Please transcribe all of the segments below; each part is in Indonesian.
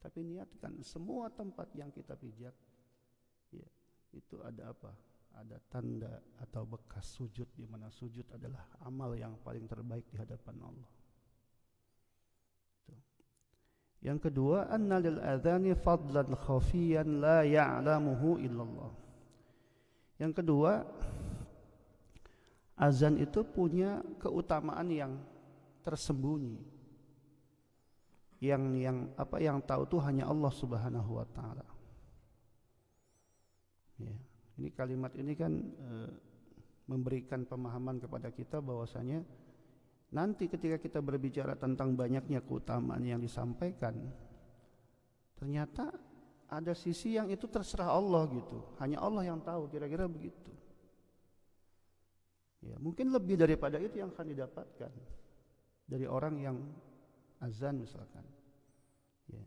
Tapi niatkan semua tempat yang kita pijak, ya, itu ada apa? Ada tanda atau bekas sujud, di mana sujud adalah amal yang paling terbaik di hadapan Allah. Itu. Yang kedua, anna lil adzani fadlan khafiyan la ya'lamuhu illallah. Yang kedua, azan itu punya keutamaan yang tersembunyi. Yang tahu itu hanya Allah Subhanahu wa taala. Ya. Ini kalimat ini kan memberikan pemahaman kepada kita bahwasanya nanti ketika kita berbicara tentang banyaknya keutamaan yang disampaikan, ternyata ada sisi yang itu terserah Allah gitu. Hanya Allah yang tahu, kira-kira begitu. Ya, mungkin lebih daripada itu yang akan didapatkan dari orang yang azan misalkan. Ya.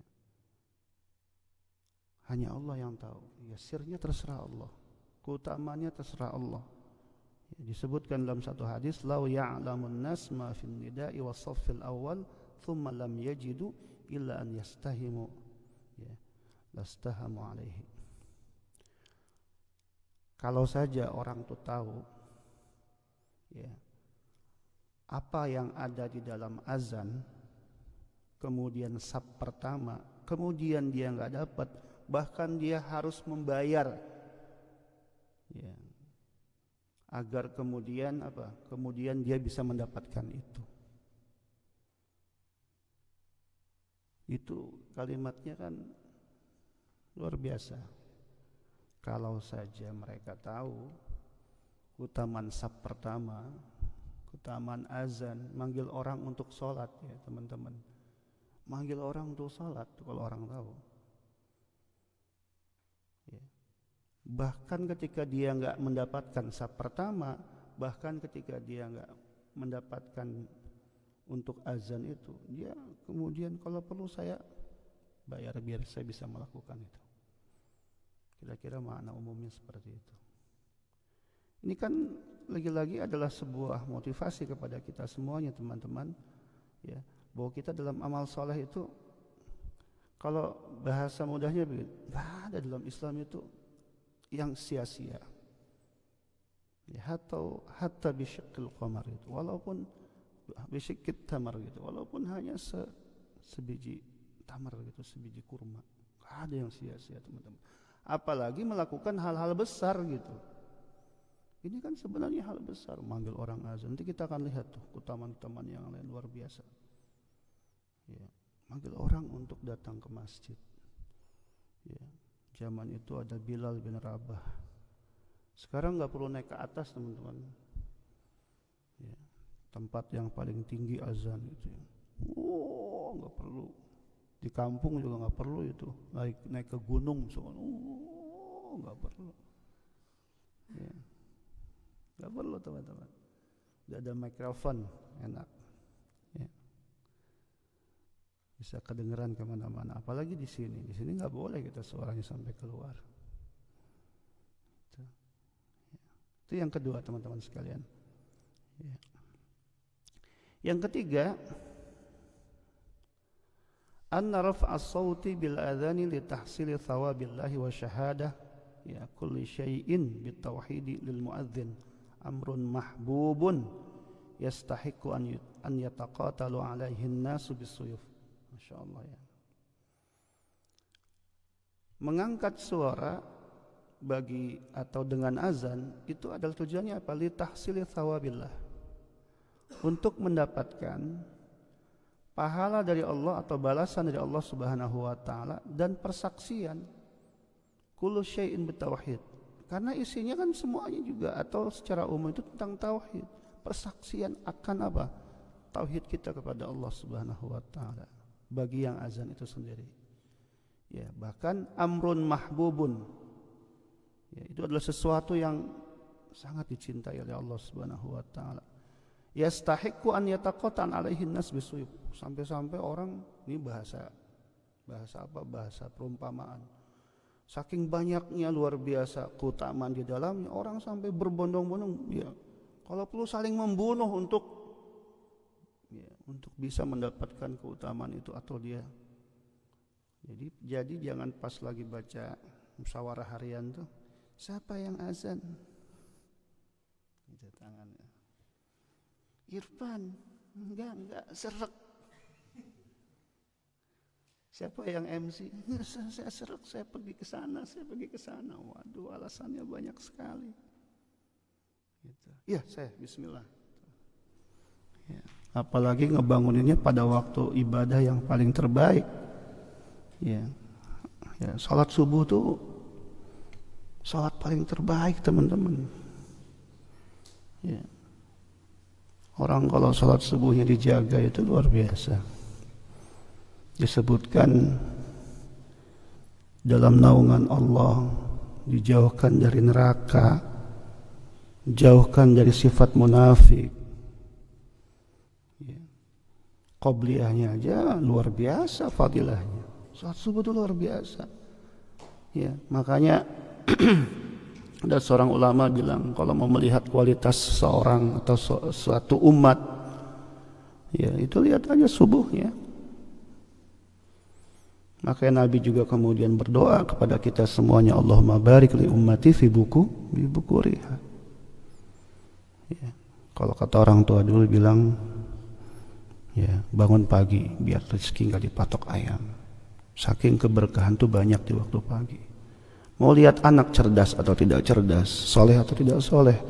Hanya Allah yang tahu. Ya, sirnya terserah Allah. Keutamaannya terserah Allah. Ya, disebutkan dalam satu hadis, "Lau ya'lamun nas ma fil nida'i was saffil awal, thumma lam yajidu illa an yastahimu." Ya, lastahamu alaihi. Kalau saja orang itu tahu, ya, apa yang ada di dalam azan, kemudian saf pertama, kemudian dia nggak dapat, bahkan dia harus membayar, ya, agar kemudian apa? Kemudian dia bisa mendapatkan itu. Itu kalimatnya kan luar biasa. Kalau saja mereka tahu keutamaan saf pertama, keutamaan azan, manggil orang untuk sholat, ya teman-teman. Manggil orang untuk sholat kalau orang tahu. Ya. Bahkan ketika dia nggak mendapatkan saf pertama, bahkan ketika dia nggak mendapatkan untuk azan itu, dia kemudian kalau perlu saya bayar biar saya bisa melakukan itu. Kira-kira makna umumnya seperti itu. Ini kan lagi-lagi adalah sebuah motivasi kepada kita semuanya teman-teman, ya, bahwa kita dalam amal soleh itu, kalau bahasa mudahnya begitu, nggak ada dalam Islam itu yang sia-sia. Ya, hatta bisyikil qamar itu, walaupun bisyikit tamar gitu, walaupun hanya sebiji tamar gitu, sebiji kurma, nggak ada yang sia-sia teman-teman. Apalagi melakukan hal-hal besar gitu. Ini kan sebenarnya hal besar, manggil orang azan. Nanti kita akan lihat tuh keutamaan-keutamaan yang lain luar biasa. Ya, manggil orang untuk datang ke masjid. Ya, zaman itu ada Bilal bin Rabah. Sekarang nggak perlu naik ke atas teman-teman. Ya, tempat yang paling tinggi azan itu. Oh, nggak perlu. Di kampung juga nggak perlu itu. Naik ke gunung, oh, nggak perlu. Ya. Gak perlu teman-teman. Udah ada mikrofon, enak, ya. Bisa kedengeran kemana-mana. Apalagi di sini. Di sini nggak boleh kita suaranya sampai keluar. Itu, ya. Itu yang kedua teman-teman sekalian. Ya. Yang ketiga, anna raf'as sauti bil adhani li tahsili thawabillahi wa syahadah, ya, kulli syai'in bit tauhidi lil muadzin amrun mahbubun yastahiqu an yataqatalu alaihi an-nasu bisuyuf. Masyaallah, ya. Mengangkat suara bagi atau dengan azan itu adalah tujuannya apa? Li tahsili thawabillah, untuk mendapatkan pahala dari Allah atau balasan dari Allah Subhanahu wa taala, dan persaksian kullu syai'in bitauhid. Karena isinya kan semuanya juga atau secara umum itu tentang tauhid. Persaksian akan apa? Tauhid kita kepada Allah Subhanahu wa taala bagi yang azan itu sendiri. Ya, bahkan amrun mahbubun. Ya, itu adalah sesuatu yang sangat dicintai oleh Allah Subhanahu wa taala. Yastahiqu an yataqatan alaihin nas bisuyub. Sampai-sampai orang, ini bahasa apa? Bahasa perumpamaan. Saking banyaknya luar biasa keutamaan di dalamnya, orang sampai berbondong-bondong, ya, kalau perlu saling membunuh untuk bisa mendapatkan keutamaan itu, atau dia Jadi jangan pas lagi baca musyawarah harian tuh, siapa yang azan? Itu tangannya. Irfan, enggak, serak. Siapa yang MC? Saya serak, saya pergi ke sana. Waduh, alasannya banyak sekali. Gitu. Ya, saya bismillah. Ya. Apalagi ngebanguninnya pada waktu ibadah yang paling terbaik. Ya, salat subuh tuh salat paling terbaik, teman-teman. Ya. Orang kalau salat subuhnya dijaga itu luar biasa. Disebutkan dalam naungan Allah, dijauhkan dari neraka, jauhkan dari sifat munafik. Ya. Qobliyahnya aja luar biasa fadilahnya. Salat subuh itu luar biasa. Ya, makanya ada seorang ulama bilang kalau mau melihat kualitas seseorang atau suatu umat, ya itu lihat aja subuhnya. Makanya Nabi juga kemudian berdoa kepada kita semuanya, Allahumma barik li ummati fi bukuriha. Ya, kalau kata orang tua dulu bilang, ya bangun pagi biar rezeki nggak dipatok ayam. Saking keberkahan tuh banyak di waktu pagi. Mau lihat anak cerdas atau tidak cerdas, soleh atau tidak soleh,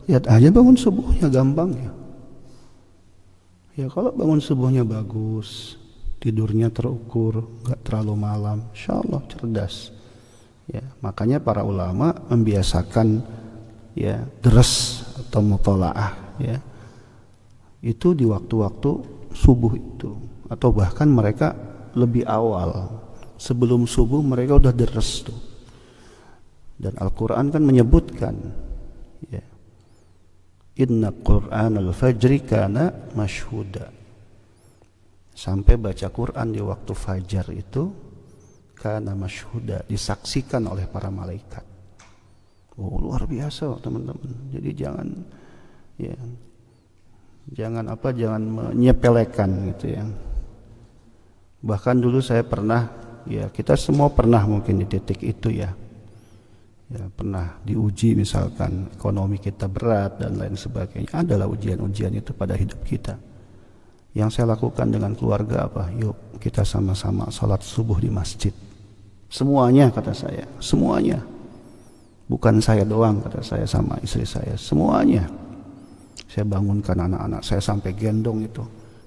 lihat aja bangun subuhnya, gampang ya. Ya kalau bangun subuhnya bagus, tidurnya terukur, nggak terlalu malam, insya Allah cerdas. Ya makanya para ulama membiasakan ya deres atau mutolaah ya itu di waktu-waktu subuh itu, atau bahkan mereka lebih awal, sebelum subuh mereka udah deres tuh. Dan Al-Quran kan menyebutkan ya, inna Qur'anal fajri kana mashhuda, sampai baca Quran di waktu fajar itu kana mashhuda, disaksikan oleh para malaikat. Oh luar biasa teman-teman. Jadi jangan menyepelekan gitu ya. Bahkan dulu saya pernah, ya kita semua pernah mungkin di titik itu ya pernah diuji, misalkan ekonomi kita berat dan lain sebagainya. Adalah ujian-ujian itu pada hidup kita. Yang saya lakukan dengan keluarga apa? Yuk kita sama-sama salat subuh di masjid. Semuanya, kata saya, semuanya. Bukan saya doang, kata saya sama istri saya, semuanya. Saya bangunkan anak-anak saya sampai gendong itu.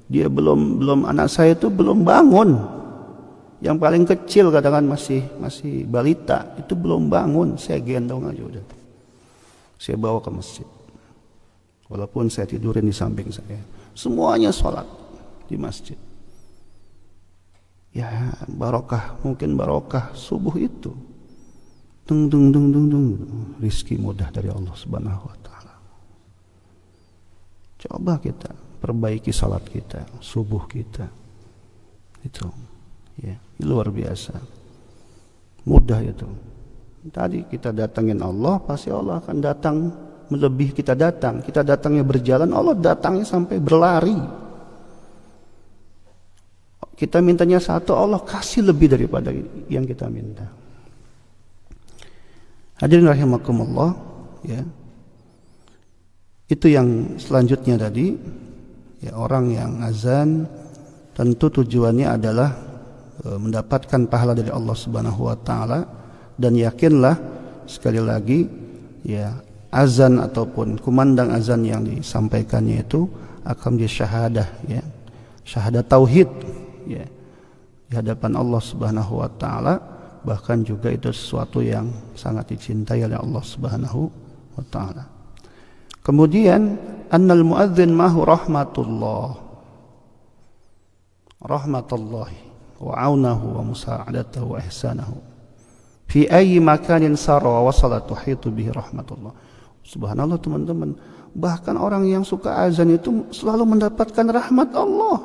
Dia belum anak saya itu belum bangun. Yang paling kecil kadang-kadang masih balita, itu belum bangun, saya gendong aja udah. Saya bawa ke masjid. Walaupun saya tidurin di samping saya. Semuanya sholat di masjid. Ya barokah, mungkin barokah subuh itu. Dung, rizki mudah dari Allah Subhanahu wa ta'ala. Coba kita perbaiki salat kita, subuh kita. Itu ya, luar biasa. Mudah itu. Tadi kita datangin Allah, pasti Allah akan datang melebihi kita datang. Kita datangnya berjalan, Allah datangnya sampai berlari. Kita mintanya satu, Allah kasih lebih daripada yang kita minta. Hadirin rahimakumullah, ya. Itu yang selanjutnya tadi, ya, orang yang azan tentu tujuannya adalah mendapatkan pahala dari Allah Subhanahu wa taala, dan yakinlah sekali lagi ya, azan ataupun kumandang azan yang disampaikannya itu akan menjadi syahadah, ya, syahadah tauhid, ya, di hadapan Allah Subhanahu wa taala. Bahkan juga itu sesuatu yang sangat dicintai oleh Allah Subhanahu wa taala. Kemudian annal muadzin mahu rahmatullah wa aunahu wa musa'adatahu wa ihsanahu fi ayyi makanin sara wa wasalat tuhitu bihi rahmatullah. Subhanallah teman-teman, bahkan orang yang suka azan itu selalu mendapatkan rahmat Allah,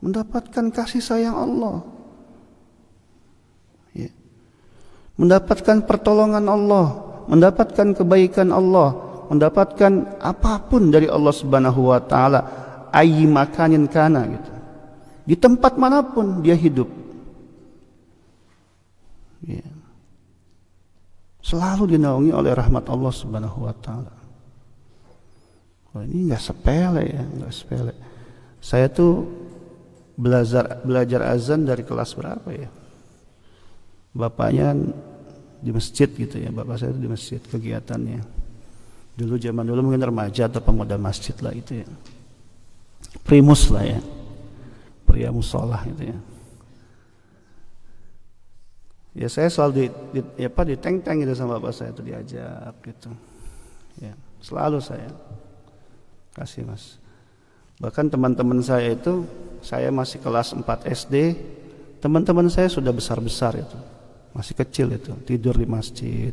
mendapatkan kasih sayang Allah, ya, mendapatkan pertolongan Allah, mendapatkan kebaikan Allah, mendapatkan apapun dari Allah Subhanahu wa taala, ayyi makanin kana gitu. Di tempat manapun dia hidup, Ya. Selalu dinaungi oleh rahmat Allah Subhanahu wa taala. Oh, ini enggak sepele ya, enggak sepele. Saya tuh belajar azan dari kelas berapa ya? Bapaknya di masjid gitu ya, bapak saya itu di masjid kegiatannya. Dulu zaman dulu mungkin remaja atau pemuda masjid lah itu ya. Primus lah ya. Pria musola gitu ya. Ya saya selalu diteng-teng gitu sama bapak saya itu diajak gitu. Ya, selalu saya kasih mas. Bahkan teman-teman saya itu, saya masih kelas 4 SD, teman-teman saya sudah besar-besar itu, masih kecil itu, tidur di masjid.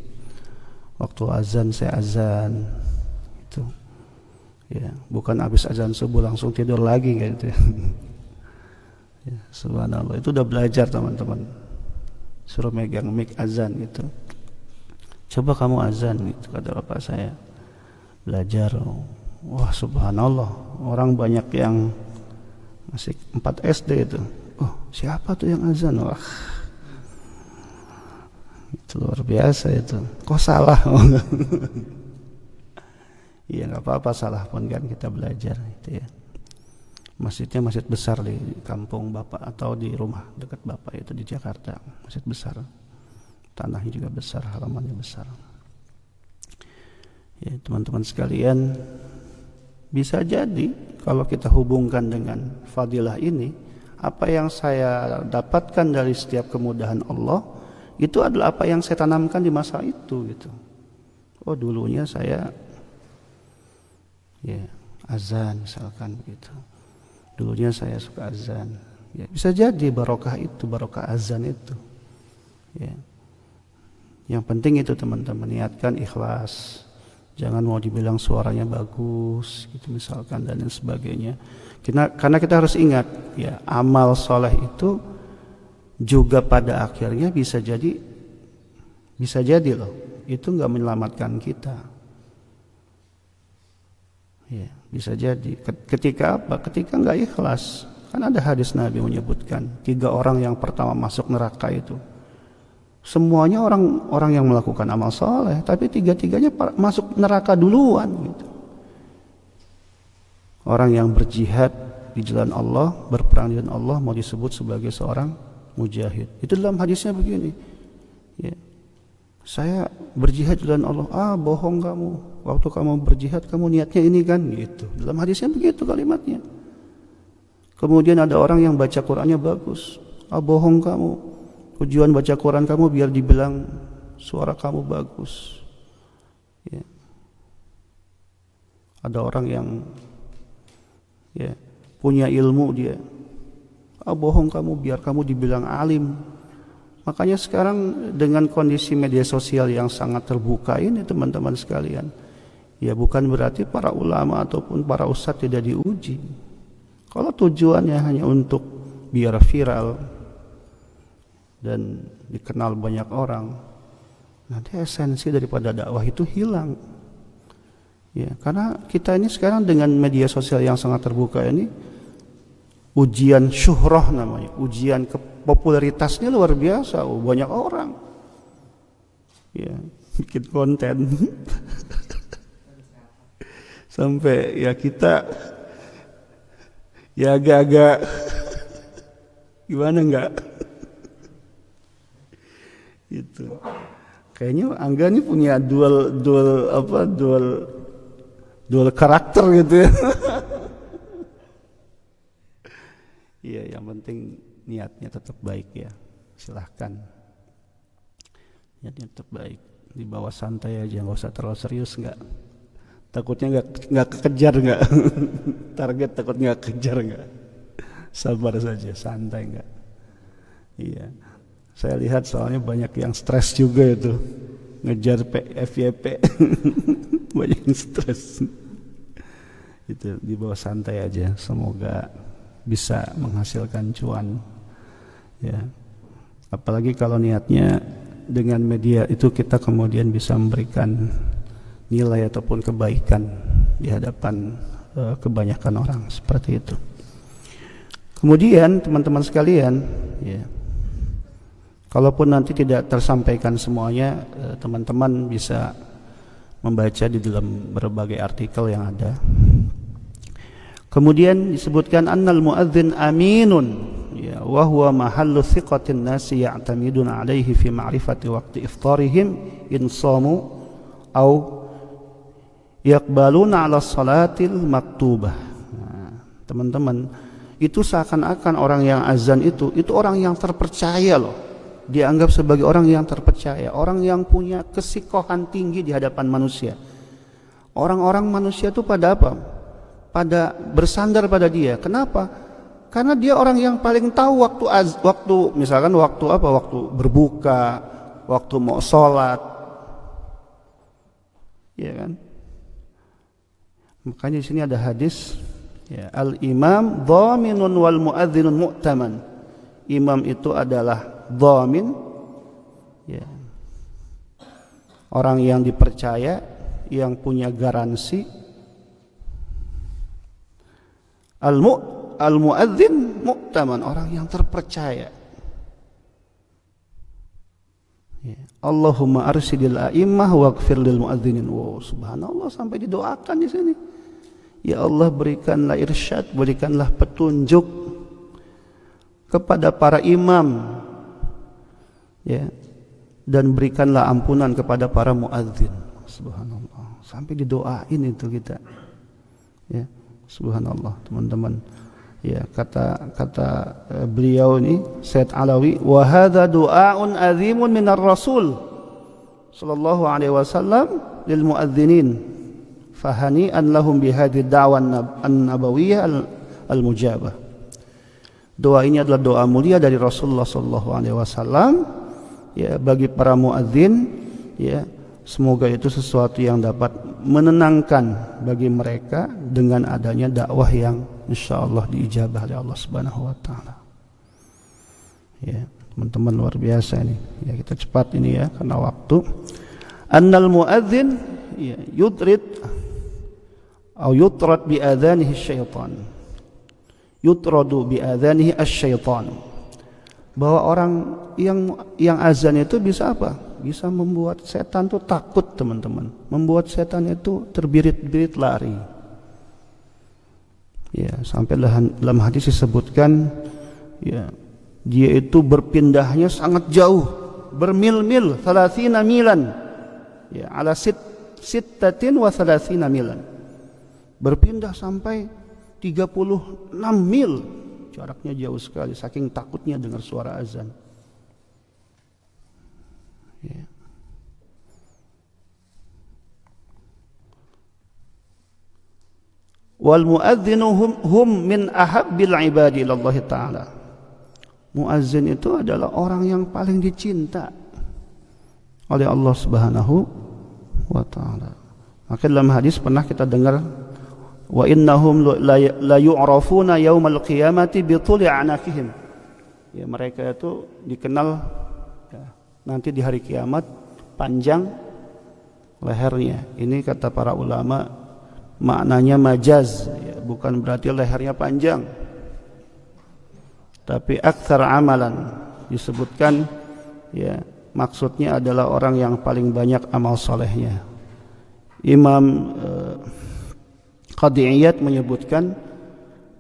Waktu azan saya azan, itu, ya bukan habis azan subuh langsung tidur lagi gitu. Ya, subhanallah, itu udah belajar teman-teman. Suruh megang mic azan gitu. Coba kamu azan gitu kata bapak saya. Belajar. Wah subhanallah, orang banyak yang masih 4 SD itu. Oh siapa tuh yang azan? Wah itu luar biasa itu. Kok salah? Iya nggak apa-apa salah pun kan kita belajar itu ya. Masjidnya masjid besar di kampung bapak atau di rumah dekat bapak itu di Jakarta, masjid besar, tanahnya juga besar, halamannya besar. Ya teman-teman sekalian, bisa jadi kalau kita hubungkan dengan fadilah ini, apa yang saya dapatkan dari setiap kemudahan Allah itu adalah apa yang saya tanamkan di masa itu gitu. Oh dulunya saya ya azan misalkan gitu. Dulunya saya suka azan. Ya, bisa jadi barokah itu, barokah azan itu. Ya. Yang penting itu teman-teman, niatkan ikhlas. Jangan mau dibilang suaranya bagus, gitu misalkan dan lain sebagainya. Karena kita harus ingat, ya amal soleh itu juga pada akhirnya bisa jadi loh. Itu nggak menyelamatkan kita. Ya, bisa jadi. Ketika apa? Ketika nggak ikhlas. Kan ada hadis Nabi menyebutkan 3 orang yang pertama masuk neraka itu. Semuanya orang yang melakukan amal soleh, tapi 3-tiganya masuk neraka duluan. Gitu. Orang yang berjihad di jalan Allah, berperang di jalan Allah, mau disebut sebagai seorang mujahid. Itu dalam hadisnya begini. Ya. Saya berjihad di jalan Allah. Ah, bohong kamu. Waktu kamu berjihad kamu niatnya ini kan gitu. Dalam hadisnya begitu kalimatnya. Kemudian ada orang yang baca Qur'annya bagus. Ah, bohong kamu. Tujuan baca Quran kamu biar dibilang suara kamu bagus. Ya. Ada orang yang ya punya ilmu dia. Ah, bohong kamu biar kamu dibilang alim. Makanya sekarang dengan kondisi media sosial yang sangat terbuka ini teman-teman sekalian, ya bukan berarti para ulama ataupun para ustadz tidak diuji. Kalau tujuannya hanya untuk biar viral dan dikenal banyak orang, nanti esensi daripada dakwah itu hilang. Ya, karena kita ini sekarang dengan media sosial yang sangat terbuka ini, ujian syuhrah namanya, ujian popularitasnya luar biasa. Oh, banyak orang ya bikin konten sampai ya kita ya agak-agak gimana enggak gitu. Kayaknya Angga nih punya dual karakter gitu ya. Iya, yang penting niatnya tetap baik ya. Silahkan. Niatnya tetap baik. Dibawa santai aja, nggak usah terlalu serius nggak. Takutnya nggak kekejar nggak. Target takut nggak kejar nggak. Sabar saja, santai nggak. Iya. Saya lihat soalnya banyak yang stres juga itu. Ngejar FYP. Banyak yang stres. Itu dibawa santai aja. Semoga bisa menghasilkan cuan. Ya. Apalagi kalau niatnya dengan media itu kita kemudian bisa memberikan nilai ataupun kebaikan di hadapan kebanyakan orang seperti itu. Kemudian teman-teman sekalian, ya, Kalaupun nanti tidak tersampaikan semuanya, teman-teman bisa membaca di dalam berbagai artikel yang ada. Kemudian disebutkan annal muadzin aminun, ya, wa huwa mahallu thiqatin nasi ya'tamiduna alaihi fi ma'rifati waqti iftarihim in shamu au yaqbaluna 'ala salatil maktubah. Nah, teman-teman, itu seakan-akan orang yang azan itu orang yang terpercaya loh. Dianggap sebagai orang yang terpercaya, orang yang punya kesikohan tinggi di hadapan manusia. Orang-orang manusia itu pada apa? Pada bersandar pada dia. Kenapa? Karena dia orang yang paling tahu waktu misalkan waktu apa? Waktu berbuka, waktu mau sholat, ya kan? Makanya di sini ada hadis, ya, al-imam dhaminun wal muadzinun mu'taman. Imam itu adalah dhamin, ya, orang yang dipercaya, yang punya garansi. Al-muadzin mu'taman, orang yang terpercaya. Ya. Allahumma arsidil a'immah waghfir lil muadzinin. Wow, subhanallah, sampai didoakan di sini. Ya Allah, berikanlah irsyad, berikanlah petunjuk kepada para imam, ya, dan berikanlah ampunan kepada para muadzin. Subhanallah, sampai didoain itu kita, ya. Subhanallah, teman-teman. Ya, kata beliau ini Said Alawi, wa hadza du'aun azimun minar rasul sallallahu alaihi wasallam lil muadzinin fahani'an lahum bihadhihi da'wah an-nabawiyyah al-mujabah. Doa ini adalah doa mulia dari Rasulullah sallallahu alaihi wasallam, ya, bagi para muadzin, ya. Semoga itu sesuatu yang dapat menenangkan bagi mereka dengan adanya dakwah yang insyaallah diijabah oleh Allah Subhanahu wa taala. Ya, teman-teman, luar biasa ini. Ya, kita cepat ini ya karena waktu. Annal muadzin, ya, yudrid atau yutrad bi adhanihi syaitan. Yutradu bi adhanihi asy-syaitan. Bahwa orang yang azan itu bisa apa? Bisa membuat setan itu takut, teman-teman. Membuat setan itu terbirit-birit lari. Ya, sampai dalam hadis disebutkan, ya, dia itu berpindahnya sangat jauh, bermil-mil, 30 milan. Ya, ala sittatin wa 30 milan. Berpindah sampai 36 mil. Jaraknya jauh sekali, saking takutnya dengar suara azan. Ya. Wal muadzinu hum min ahabbil ibadi ilallah ta'ala. Muazzin itu adalah orang yang paling dicinta oleh Allah Subhanahu wa ta'ala. Maka dalam hadis pernah kita dengar, wa innahum la yu'rafuna yaumal qiyamati bi tuli anakihim. Ya, mereka itu dikenal, ya, nanti di hari kiamat panjang lehernya. Ini kata para ulama maknanya majaz, ya, bukan berarti lehernya panjang, tapi aktsar amalan, disebutkan, ya, maksudnya adalah orang yang paling banyak amal solehnya. Imam Qadiyat menyebutkan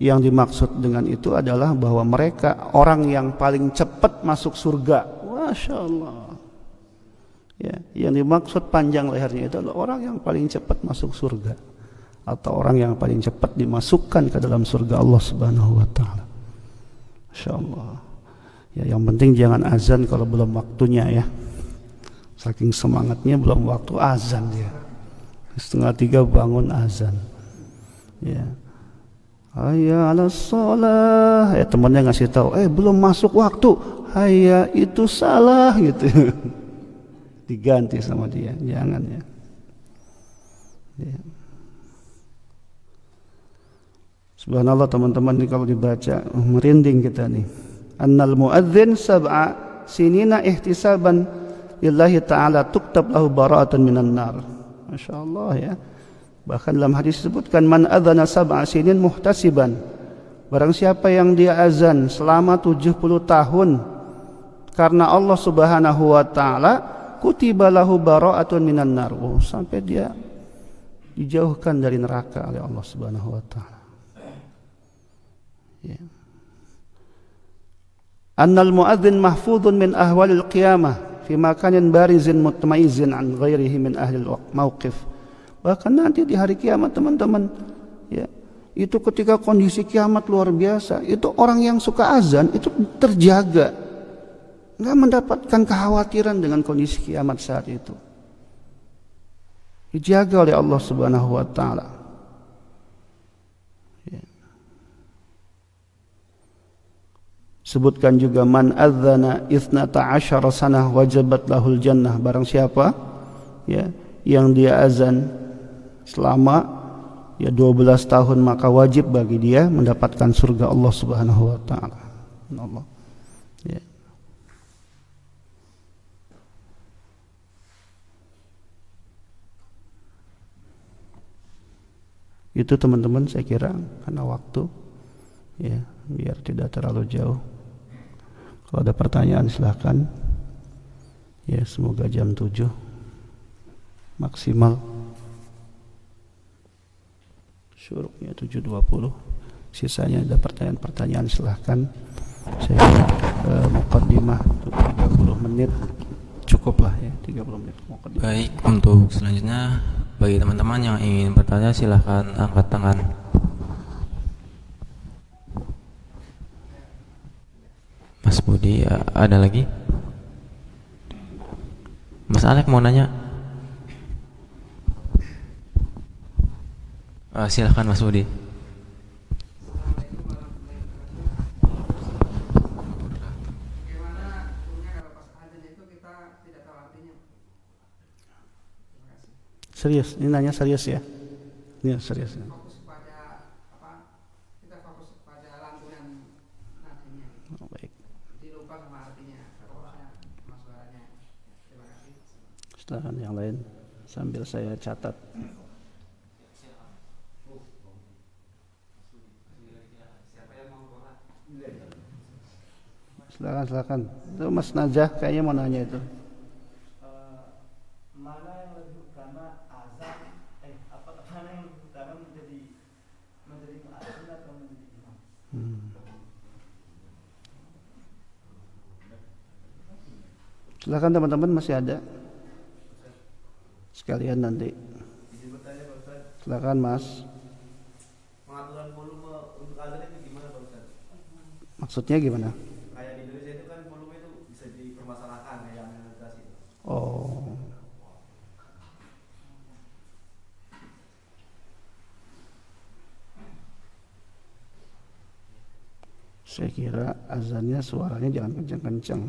yang dimaksud dengan itu adalah bahwa mereka orang yang paling cepat masuk surga. Masya Allah. Ya, yang dimaksud panjang lehernya itu adalah orang yang paling cepat masuk surga, atau orang yang paling cepat dimasukkan ke dalam surga Allah Subhanahu wa taala. Masya Allah. Ya, yang penting jangan azan kalau belum waktunya, ya. Saking semangatnya belum waktu azan dia. 2:30 bangun azan. Ya. Hayya 'alas shalah. Ya, temannya ngasih tahu, belum masuk waktu. Hayya, itu salah gitu. Diganti sama dia, jangan, ya. Ya. Subhanallah, teman-teman, ini kalau dibaca merinding kita nih. Annal muadzin sab'a sinina ihtisaban lillahi ta'ala tuktab lahu bara'atan minan nar. Masya Allah, ya. Bahkan dalam hadis disebutkan, man adzana sab'a sinin muhtasiban. Barang siapa yang dia azan selama 70 tahun karena Allah Subhanahu wa taala kutiba lahu bara'atun minan nar, sampai dia dijauhkan dari neraka oleh Allah Subhanahu wa taala. Ya. Annal muadzin mahfudun min ahwalil qiyamah fi makanin barizin mutmaizin an ghairihi min ahli mauqif. Bahkan nanti di hari kiamat teman-teman, ya, itu ketika kondisi kiamat luar biasa, itu orang yang suka azan itu terjaga, nggak mendapatkan kekhawatiran dengan kondisi kiamat saat itu. Dijaga oleh Allah Subhanahu wa taala. Ya. Sebutkan juga man adzana 12 sanah wajabat lahul jannah, barang siapa, ya, yang dia azan selama 12 tahun maka wajib bagi dia mendapatkan surga Allah Subhanahu wa taala. Allah. Ya. Itu teman-teman saya kira karena waktu, ya, biar tidak terlalu jauh. Kalau ada pertanyaan silahkan. Ya, semoga jam 7 maksimal. Syuruknya 7.20. Sisanya ada pertanyaan-pertanyaan silahkan. Saya kira muqaddimah 30 menit cukuplah, ya, 30 menit muqaddimah. Baik, untuk selanjutnya bagi teman-teman yang ingin bertanya silahkan angkat tangan. Mas Budi, ada lagi? Mas Alek mau nanya? Silahkan Mas Budi. Serius, ini nanya serius ya? Ini serius. Ya. Fokus pada apa? Kita fokus pada lantunan nadinya. Oh, baik. Dilupa sama artinya, fokusnya sama suaranya. Terima kasih. Silakan yang lain sambil saya catat. Silakan. Itu Mas Najah kayaknya mau nanya itu. Mana yang lebih utama azan? Mana yang lebih utama menjadi muadzin atau menjadi imam? Silakan teman-teman, masih ada. Sekalian nanti. Silakan Mas. Pengaturan volume untuk azan itu gimana Pak Ustaz? Maksudnya gimana? Kayak di Indonesia itu kan volume itu bisa dipermasalahkan kayak administrasi. Oh. Saya kira azannya suaranya jangan kencang-kencang.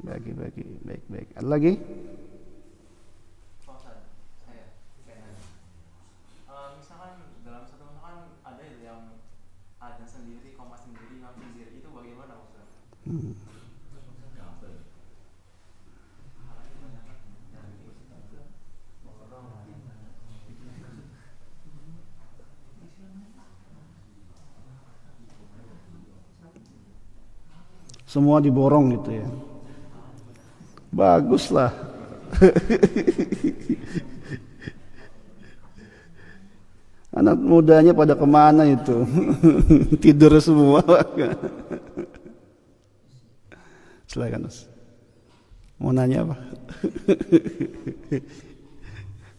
Baik. Ada lagi? Misalkan dalam satu misalkan ada yang azan sendiri, koma sendiri, imam sendiri, itu bagaimana Ustaz? Semua diborong gitu ya. Baguslah. Anak mudanya pada kemana itu? Tidur semua. Silakan Mas. Mau nanya apa?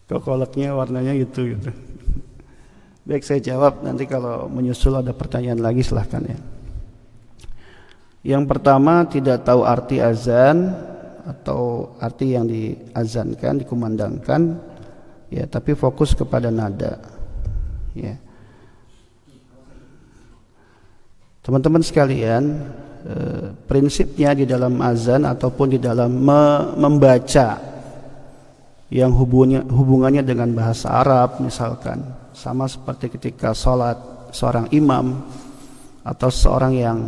Kok kolaknya warnanya gitu. Baik, saya jawab. Nanti kalau menyusul ada pertanyaan lagi silahkan ya. Yang pertama, tidak tahu arti azan atau arti yang diazankan, dikumandangkan, ya, tapi fokus kepada nada. Ya. Teman-teman sekalian, prinsipnya di dalam azan ataupun di dalam membaca yang hubungannya dengan bahasa Arab misalkan, sama seperti ketika sholat seorang imam atau seorang yang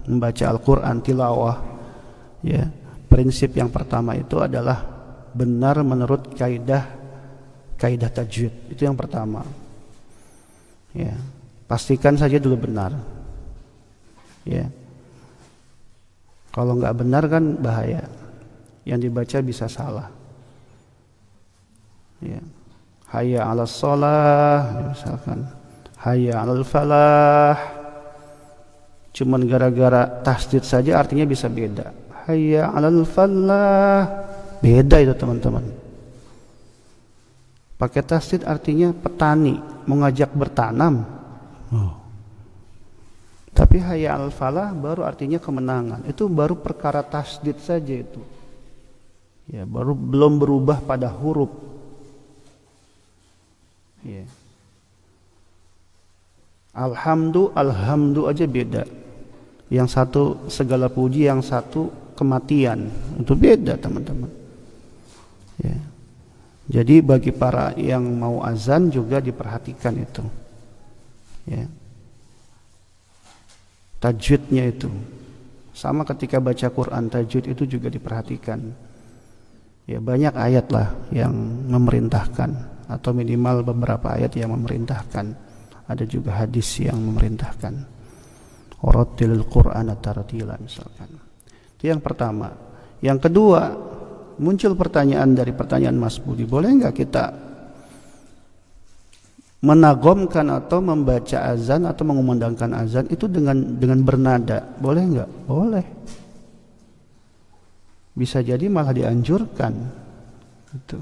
membaca Al-Quran tilawah, ya, prinsip yang pertama itu adalah benar menurut kaidah tajwid. Itu yang pertama, ya, pastikan saja dulu benar, ya. Kalau nggak benar kan bahaya. Yang dibaca bisa salah. Ya. Hayya 'alas shalah misalkan. Hayya 'alal falah. Cuman gara-gara tasdid saja artinya bisa beda. Hayya 'alal falah. Beda itu teman-teman. Pakai tasdid artinya petani, mengajak bertanam. Tapi hayya 'alal falah baru artinya kemenangan. Itu baru perkara tasdid saja itu. Ya, baru belum berubah pada huruf. Ya. Alhamdu aja beda. Yang satu segala puji, yang satu kematian. Itu beda teman-teman. Ya. Jadi bagi para yang mau azan juga diperhatikan itu. Ya. Tajwidnya itu. Sama ketika baca Quran, tajwid itu juga diperhatikan. Ya, banyak ayat lah yang memerintahkan, atau minimal beberapa ayat yang memerintahkan. Ada juga hadis yang memerintahkan. Warattilil Qur'ana tartila misalkan. Itu yang pertama. Yang kedua, muncul pertanyaan dari pertanyaan Mas Budi, boleh nggak kita menagomkan atau membaca azan atau mengumandangkan azan itu dengan bernada? Boleh nggak? Boleh. Bisa jadi malah dianjurkan. Itu.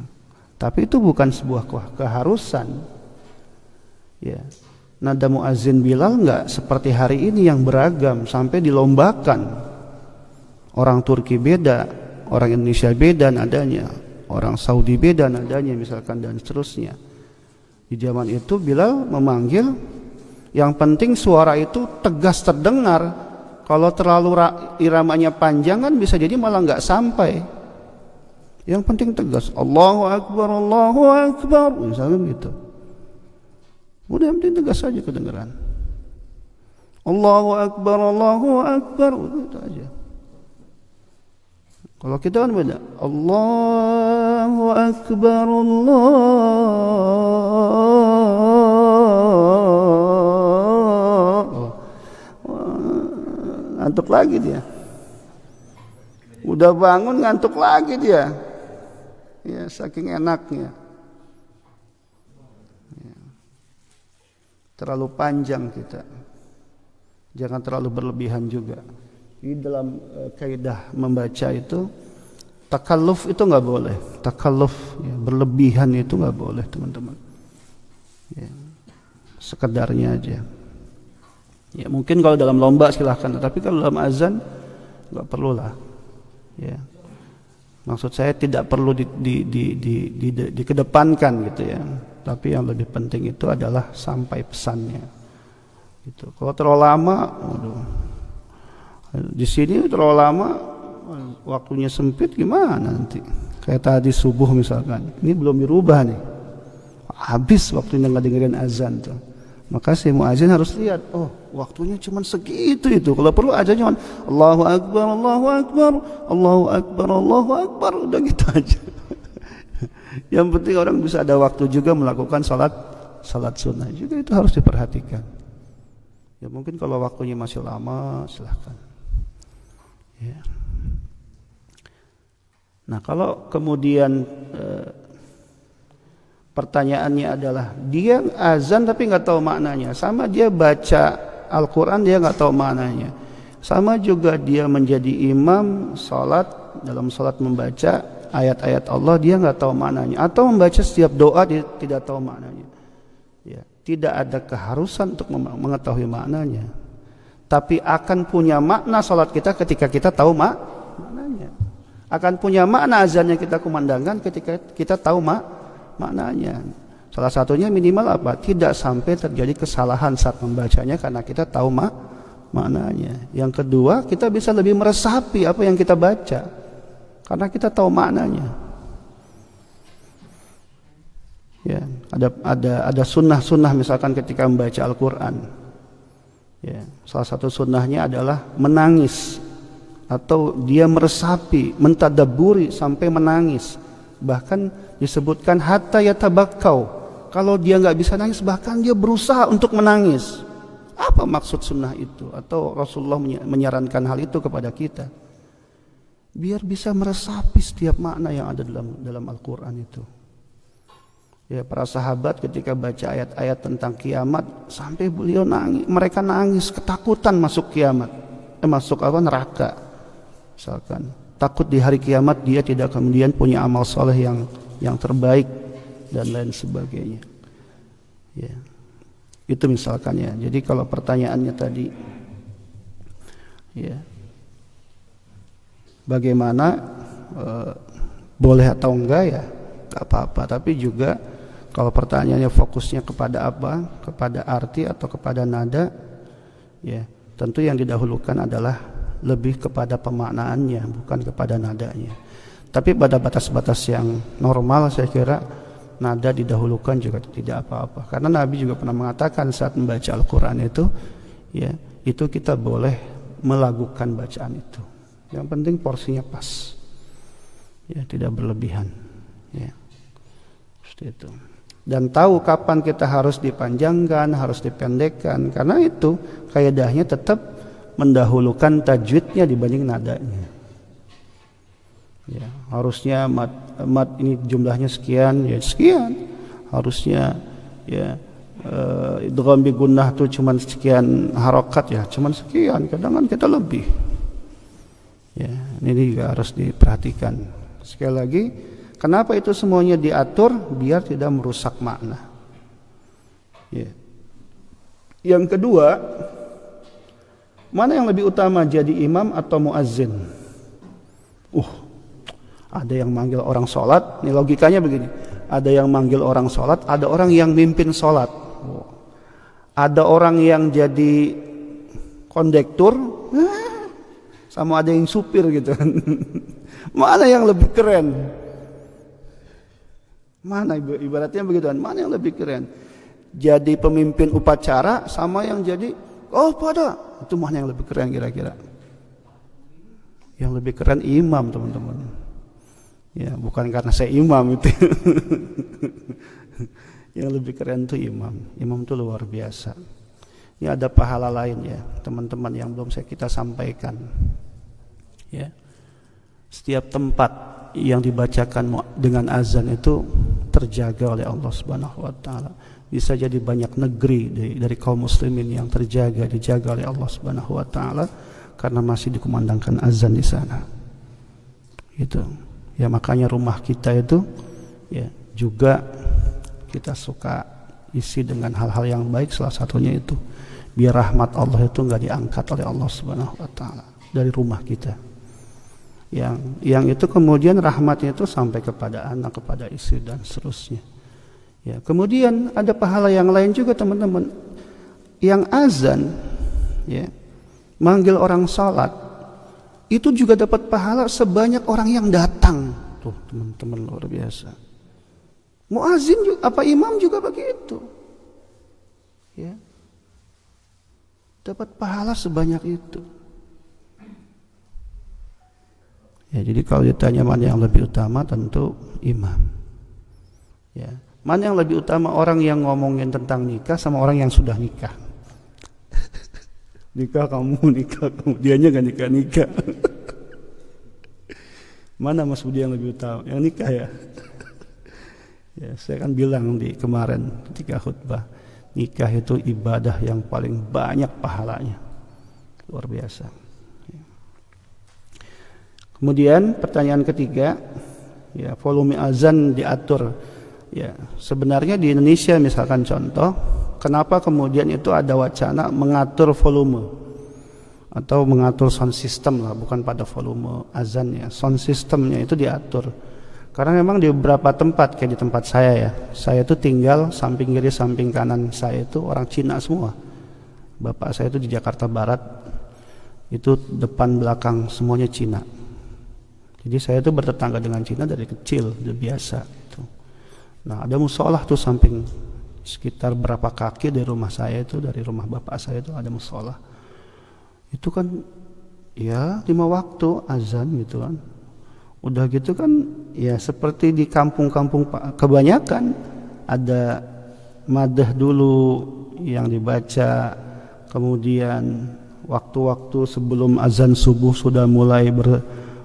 Tapi itu bukan sebuah keharusan. Ya. Nada muazin Bilal nggak seperti hari ini yang beragam sampai dilombakan. Orang Turki beda, orang Indonesia beda nadanya, orang Saudi beda nadanya misalkan, dan seterusnya. Di zaman itu Bilal memanggil, yang penting suara itu tegas terdengar. Kalau terlalu iramanya panjang kan bisa jadi malah nggak sampai. Yang penting tegas, Allahu Akbar, Allahu Akbar, misalkan gitu. Udah yang penting tegas saja kedengaran. Allahu Akbar, Allahu Akbar, udah itu aja. Kalau kita kan beda. Allahu Akbar, Allah. Ngantuk lagi dia. Udah bangun ngantuk lagi dia. Ya, saking enaknya. Ya. Terlalu panjang kita. Jangan terlalu berlebihan juga. Di dalam kaidah membaca itu takalluf itu nggak boleh. Takalluf ya, berlebihan itu nggak boleh teman-teman. Ya, sekedarnya aja. Ya mungkin kalau dalam lomba silahkan, tapi kalau dalam azan nggak perlulah. Ya, maksud saya tidak perlu dikedepankan gitu ya. Tapi yang lebih penting itu adalah sampai pesannya. Gitu. Kalau terlalu lama, waduh. Di sini terlalu lama, waktunya sempit gimana nanti? Kayak tadi subuh misalkan, ini belum dirubah nih, habis waktunya nggak dengerin azan tuh. Maka si muazin harus lihat, oh waktunya cuma segitu itu. Kalau perlu azan cuma Allahu Akbar, Allahu Akbar, Allahu Akbar, Allahu Akbar, udah gitu aja. Yang penting orang bisa ada waktu juga melakukan salat sunnah juga, itu harus diperhatikan. Ya mungkin kalau waktunya masih lama silahkan. Ya. Nah kalau kemudian pertanyaannya adalah dia azan tapi nggak tahu maknanya, sama dia baca Al-Quran dia nggak tahu maknanya, sama juga dia menjadi imam salat, dalam salat membaca ayat-ayat Allah dia nggak tahu maknanya, atau membaca setiap doa dia tidak tahu maknanya. Ya, tidak ada keharusan untuk mengetahui maknanya. Tapi akan punya makna salat kita ketika kita tahu maknanya. Akan punya makna azan yang kita kumandangkan ketika kita tahu maknanya. Salah satunya minimal apa? Tidak sampai terjadi kesalahan saat membacanya karena kita tahu maknanya. Yang kedua, kita bisa lebih meresapi apa yang kita baca karena kita tahu maknanya. Ya, ada sunnah misalkan ketika membaca Al-Quran. Ya, salah satu sunnahnya adalah menangis atau dia meresapi, mentadabburi sampai menangis. Bahkan disebutkan hatta yatabakkau. Kalau dia nggak bisa nangis, bahkan dia berusaha untuk menangis. Apa maksud sunnah itu? Atau Rasulullah menyarankan hal itu kepada kita? biar bisa meresapi setiap makna yang ada dalam Al-Quran itu. Ya, para sahabat ketika baca ayat-ayat tentang kiamat sampai beliau nangis, mereka nangis ketakutan masuk kiamat, masuk neraka. Misalkan takut di hari kiamat dia tidak kemudian punya amal soleh yang terbaik dan lain sebagainya. Ya, itu misalkan ya. Jadi kalau pertanyaannya tadi, ya, bagaimana boleh atau enggak ya, enggak apa-apa. Tapi juga kalau pertanyaannya fokusnya kepada apa, kepada arti atau kepada nada, ya tentu yang didahulukan adalah lebih kepada pemaknaannya, bukan kepada nadanya. Tapi pada batas-batas yang normal saya kira nada didahulukan juga tidak apa-apa. Karena Nabi juga pernah mengatakan saat membaca Al-Quran itu, ya itu kita boleh melakukan bacaan itu. Yang penting porsinya pas, ya tidak berlebihan, ya seperti itu. Dan tahu kapan kita harus dipanjangkan, harus dipendekkan, karena itu kaidahnya tetap mendahulukan tajwidnya dibanding nadanya. Ya, harusnya mat ini jumlahnya sekian, ya sekian. Harusnya ya idgham bi gunnah tuh cuman sekian harokat, ya cuman sekian. Kadang kan kita lebih. Ya, ini juga harus diperhatikan. Sekali lagi, kenapa itu semuanya diatur? Biar tidak merusak makna. Ya. Yang kedua, mana yang lebih utama, jadi imam atau muazzin? Ada yang manggil orang sholat. Ini logikanya begini. Ada yang manggil orang sholat, ada orang yang mimpin sholat. Ada orang yang jadi kondektur, sama ada yang supir gitu. Mana yang lebih keren? Mana ibaratnya begituan? Mana yang lebih keren? Jadi pemimpin upacara sama yang jadi itu mana yang lebih keren kira-kira? Yang lebih keren imam, teman-teman. Ya, bukan karena saya imam itu. Yang lebih keren itu imam. Imam itu luar biasa. Ini ada pahala lain ya, teman-teman yang belum kita sampaikan. Ya. Setiap tempat yang dibacakan dengan azan itu terjaga oleh Allah Subhanahu wa taala. Bisa jadi banyak negeri dari kaum muslimin yang dijaga oleh Allah Subhanahu wa taala karena masih dikumandangkan azan di sana. Gitu. Ya, makanya rumah kita itu ya juga kita suka isi dengan hal-hal yang baik, salah satunya itu biar rahmat Allah itu enggak diangkat oleh Allah Subhanahu wa taala dari rumah kita. Yang itu kemudian rahmatnya itu sampai kepada anak, kepada istri dan seterusnya. Ya, kemudian ada pahala yang lain juga, teman-teman. Yang azan ya manggil orang salat itu juga dapat pahala sebanyak orang yang datang. Tuh, teman-teman, luar biasa. Muazin juga, imam juga begitu. Ya. Dapat pahala sebanyak itu. Ya, jadi kalau ditanya mana yang lebih utama, tentu imam. Ya. Mana yang lebih utama, orang yang ngomongin tentang nikah sama orang yang sudah nikah? Nikah kamu, dianya gak nikah. Mana Mas Budi yang lebih utama? Yang nikah ya? Ya, saya kan bilang kemarin ketika khutbah, nikah itu ibadah yang paling banyak pahalanya. Luar biasa. Kemudian pertanyaan ketiga, ya volume azan diatur. Ya, sebenarnya di Indonesia misalkan contoh, kenapa kemudian itu ada wacana mengatur volume atau mengatur sound system lah, bukan pada volume azannya, sound systemnya itu diatur. Karena memang di beberapa tempat, kayak di tempat saya itu tinggal samping kiri samping kanan saya itu orang Cina semua. Bapak saya itu di Jakarta Barat, itu depan belakang semuanya Cina. Jadi saya itu bertetangga dengan Cina dari kecil, udah biasa itu. Nah, ada musolah tuh samping sekitar berapa kaki dari rumah saya itu, dari rumah bapak saya itu ada musolah. Itu kan ya 5 waktu azan gitu kan. Udah gitu kan ya seperti di kampung-kampung kebanyakan ada madah dulu yang dibaca, kemudian waktu-waktu sebelum azan subuh sudah mulai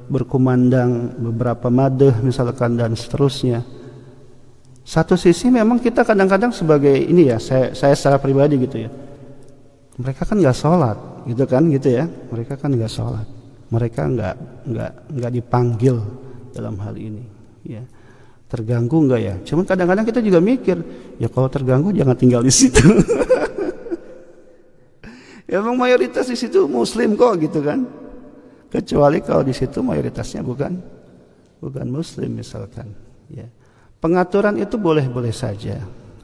berkumandang beberapa madeh misalkan dan seterusnya. Satu sisi memang kita kadang-kadang sebagai ini ya, saya secara pribadi gitu ya, mereka kan nggak sholat gitu kan gitu ya, mereka kan nggak sholat, mereka nggak dipanggil dalam hal ini ya, terganggu nggak ya? Cuman kadang-kadang kita juga mikir ya, kalau terganggu jangan tinggal di situ. Ya, emang mayoritas di situ muslim kok gitu kan, kecuali kalau di situ mayoritasnya bukan muslim misalkan ya. Pengaturan itu boleh-boleh saja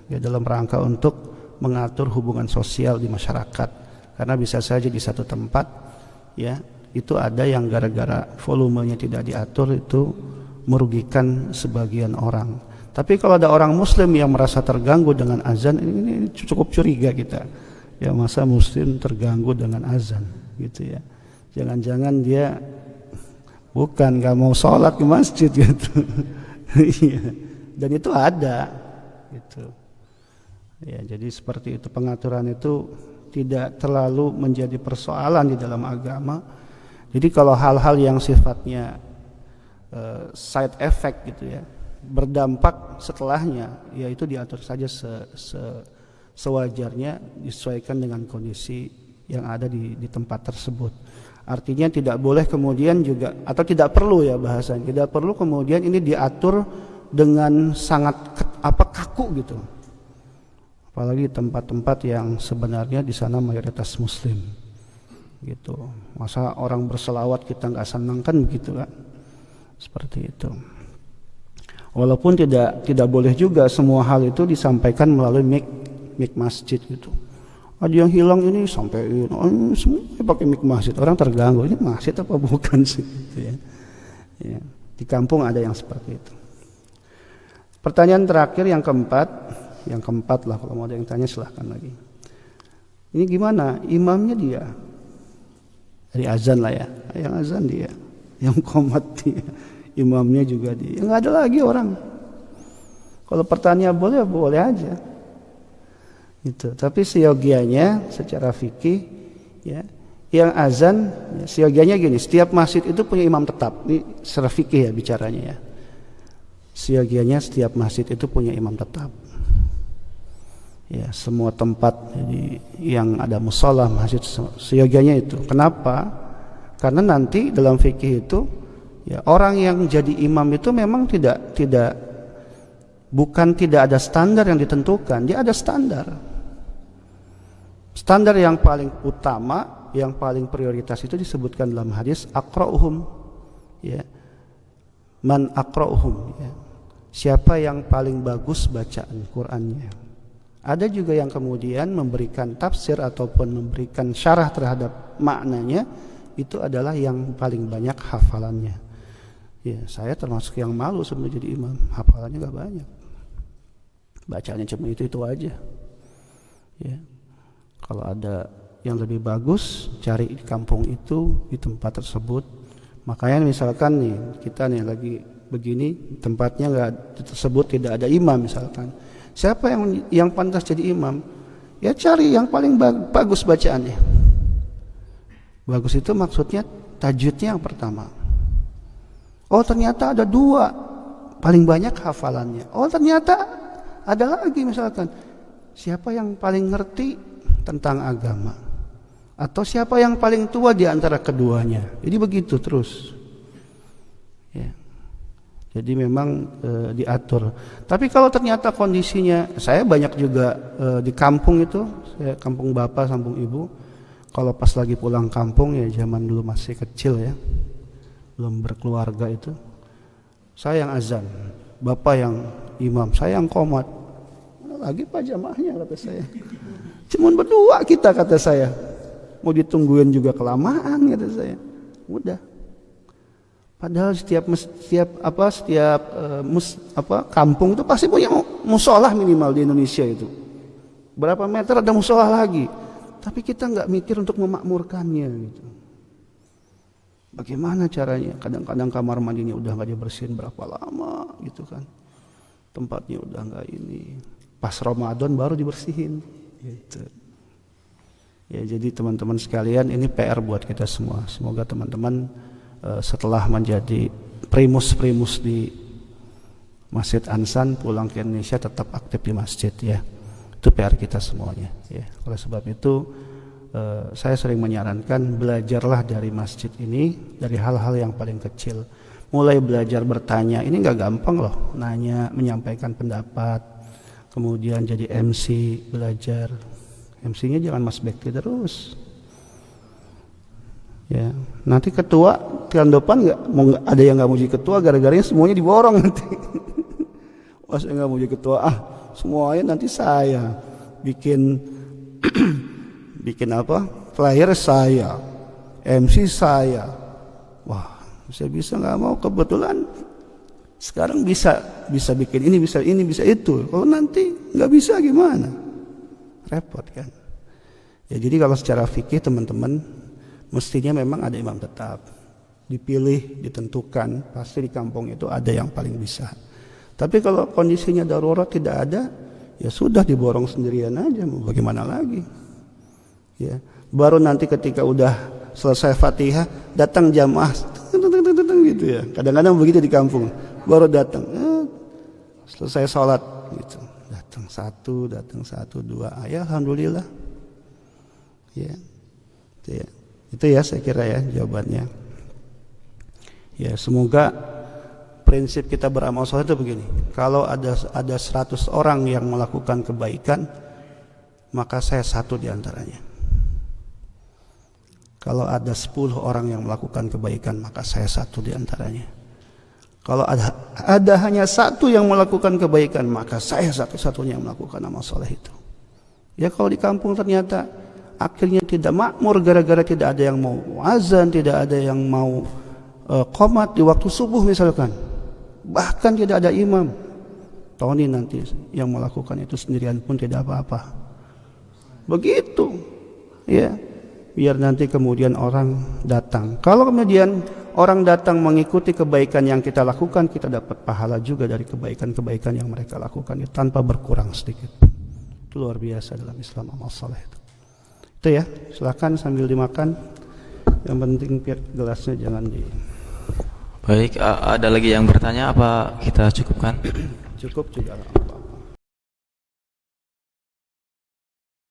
ya, dalam rangka untuk mengatur hubungan sosial di masyarakat, karena bisa saja di satu tempat ya itu ada yang gara-gara volumenya tidak diatur itu merugikan sebagian orang. Tapi kalau ada orang muslim yang merasa terganggu dengan azan, ini cukup curiga kita ya, masa muslim terganggu dengan azan gitu ya, jangan-jangan dia bukan nggak mau sholat ke masjid gitu. Iya. Dan itu ada gitu ya. Jadi seperti itu, pengaturan itu tidak terlalu menjadi persoalan di dalam agama. Jadi kalau hal-hal yang sifatnya side effect gitu ya, berdampak setelahnya, ya itu diatur saja sewajarnya, disesuaikan dengan kondisi yang ada di tempat tersebut. Artinya tidak boleh kemudian juga, atau tidak perlu ya bahasanya, tidak perlu kemudian ini diatur dengan sangat kaku gitu, apalagi tempat-tempat yang sebenarnya di sana mayoritas muslim gitu. Masa orang berselawat kita nggak senang kan begitu kan, seperti itu. Walaupun tidak boleh juga semua hal itu disampaikan melalui mic masjid gitu. Ada yang hilang ini sampai semua pakai mic masjid, orang terganggu, ini masjid apa bukan sih gitu ya. Ya, di kampung ada yang seperti itu. Pertanyaan terakhir yang keempat lah, kalau mau ada yang tanya silahkan lagi. Ini gimana? Imamnya dia dari azan lah ya, yang azan dia, yang qomat dia, imamnya juga dia. Nggak ada lagi orang. Kalau pertanyaan boleh aja. Itu. Tapi seyogianya secara fikih ya, yang azan ya, seyogianya gini, setiap masjid itu punya imam tetap. Ini secara fikih ya bicaranya ya. Seyogianya setiap masjid itu punya imam tetap. Ya, semua tempat jadi yang ada mushola masjid seyogianya itu. Kenapa? Karena nanti dalam fikih itu ya, orang yang jadi imam itu memang tidak ada standar yang ditentukan, dia ada standar. Standar yang paling utama, yang paling prioritas itu disebutkan dalam hadis aqra'uhum ya. Man aqra'uhum ya. Siapa yang paling bagus bacaan Qur'annya. Ada juga yang kemudian memberikan tafsir ataupun memberikan syarah terhadap maknanya, itu adalah yang paling banyak hafalannya. Ya, saya termasuk yang malu sebelum jadi imam, hafalannya gak banyak. Bacaannya cuma itu aja. Ya. Kalau ada yang lebih bagus, cari di kampung itu, di tempat tersebut. Makanya misalkan nih, kita nih lagi begini, tempatnya nggak tersebut tidak ada imam misalkan, siapa yang pantas jadi imam? Ya cari yang paling bagus bacaannya. Bagus itu maksudnya tajwidnya yang pertama. Oh ternyata ada dua paling banyak hafalannya. Oh ternyata ada lagi misalkan, siapa yang paling ngerti tentang agama, atau siapa yang paling tua di antara keduanya. Jadi begitu terus. Ya. Jadi memang diatur. Tapi kalau ternyata kondisinya, saya banyak juga di kampung itu, saya kampung bapak, kampung ibu. Kalau pas lagi pulang kampung ya, zaman dulu masih kecil ya, belum berkeluarga itu, saya yang azan, bapak yang imam, saya yang qomat. Lagi pak jamaahnya kata saya. Cuman berdua kita kata saya. Mau ditungguin juga kelamaan kata saya. Udah. Padahal setiap kampung itu pasti punya musolah minimal di Indonesia itu. Berapa meter ada musolah lagi. Tapi kita nggak mikir untuk memakmurkannya gitu. Bagaimana caranya? Kadang-kadang kamar mandinya udah nggak dibersihin berapa lama gitu kan. Tempatnya udah nggak ini. Pas Ramadan baru dibersihin. Gitu. Ya jadi teman-teman sekalian, ini PR buat kita semua. Semoga teman-teman setelah menjadi primus di Masjid Ansan, pulang ke Indonesia tetap aktif di masjid ya. Itu PR kita semuanya ya. Oleh sebab itu saya sering menyarankan belajarlah dari masjid ini, dari hal-hal yang paling kecil. Mulai belajar bertanya, ini nggak gampang loh, nanya, menyampaikan pendapat, kemudian jadi MC, belajar. MC-nya jangan Mas Bekti terus. Ya, nanti ketua tahun depan ada yang nggak mau jadi ketua, gara-garanya semuanya diborong nanti. Wah, saya nggak mau jadi ketua, semuanya nanti saya bikin bikin apa? Flyer saya, MC saya. Wah, saya bisa nggak mau, kebetulan sekarang bisa bikin ini, bisa itu. Kalau nanti nggak bisa gimana? Repot kan? Ya, jadi kalau secara fikih teman-teman, mestinya memang ada imam tetap, dipilih, ditentukan, pasti di kampung itu ada yang paling bisa. Tapi kalau kondisinya darurat tidak ada, ya sudah diborong sendirian aja, mau bagaimana lagi? Ya, baru nanti ketika udah selesai Fatihah, datang jamaah, gitu ya. Kadang-kadang begitu di kampung, baru datang, selesai sholat, gitu, datang satu, dua, ya alhamdulillah, ya, itu ya. Itu ya saya kira ya jawabannya. Ya, semoga prinsip kita beramal soleh itu begini. Kalau ada 100 orang yang melakukan kebaikan, maka saya satu di antaranya. Kalau ada 10 orang yang melakukan kebaikan, maka saya satu di antaranya. Kalau ada hanya satu yang melakukan kebaikan, maka saya satu-satunya yang melakukan amal soleh itu. Ya, kalau di kampung ternyata akhirnya tidak makmur gara-gara tidak ada yang mau azan, tidak ada yang mau qomat di waktu subuh misalkan, bahkan tidak ada imam, Tony nanti yang melakukan itu sendirian pun tidak apa-apa. Begitu ya, biar nanti kemudian orang datang. Kalau kemudian orang datang mengikuti kebaikan yang kita lakukan, kita dapat pahala juga dari kebaikan-kebaikan yang mereka lakukan itu tanpa berkurang sedikit. Itu luar biasa dalam Islam amal saleh itu. Itu ya, silakan sambil dimakan. Yang penting gelasnya jangan di. Baik, ada lagi yang bertanya apa kita cukupkan? Cukup juga.